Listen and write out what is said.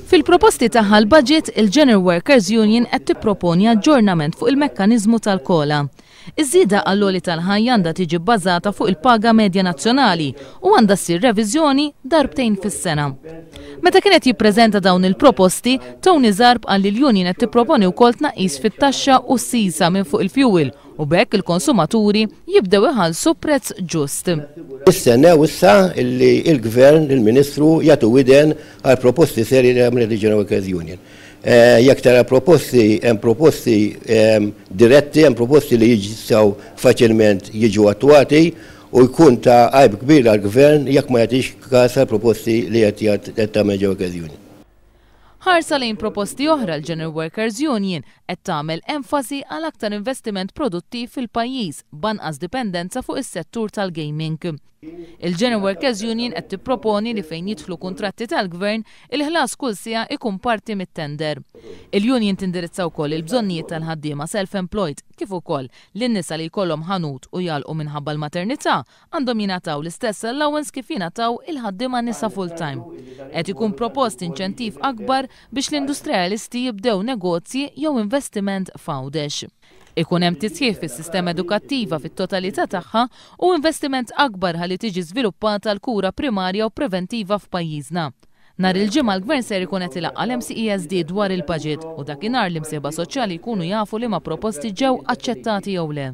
Fil-proposti tagħha l-budget, il-General Workers Union qed tipproponi aġġornament fuq il-mekkaniżmu tal-kola. Iż-żieda għall-għoli tal-ħajja għandha tiġi bbażata fuq il-paga medja nazzjonali u għandha ssir reviżjoni darbtejn fis-sena. Meta kienet jippreżenta dawn il-proposti, Tony Zarb qal li l-Union qed tipproponi wkoll tnaqqis fit-taxxa u s-sisa minn fuq il-fuel u bekk il-konsumaturi jibdew iħallsu prezz ġust. Istennew issa li il-Gvern, il-Ministru jagħtu widen għal proposti serji li għamlet il-General Workers Union. Jekk tara proposti, hemm proposti diretti, hemm proposti li jistgħu faċilment jiġu attwati u jkun ta' għajb kbir għall-Gvern jekk ma jagħtix każ għal proposti li qed tagħmel General Workers Union. Ħarsa lejn proposti oħra l-General Workers Union qed tagħmel enfasi għal aktar investiment produttiv fil-pajjiż b'anqas dipendenza fuq is-settur tal-gaming. Il-General Workers Union qed tipproponi li fejn jidħlu kuntratti tal-Gvern il-ħlas kull siegħa ikun parti mit-tender. Il-Union tindirizza wkoll il-bżonnijiet tal-ħaddiema self-employed kif ukoll lin-nisa li jkollhom ħanut u jalqu minħabba l-maternità għandhom jingħataw l-istess allowance kif jingħataw il-ħaddiema nisa full-time. Qed ikun propost inċentiv akbar biex l-industrijalisti jibdew negozji jew investiment f'għawdex. Ikun hemm tisħiħ fis-sistema edukattiva fit-totalità tagħha u investiment akbar ħalli tiġi żviluppata l-kura primarja u preventiva f'pajjiżna. Nhar il-ġimgħa l-Gvern ser ikun qed ilaqqa l-MCESD dwar il-budget u dakinhar l-imsieħba soċjali jkunu jafu liema proposti ġew aċċettati jew le.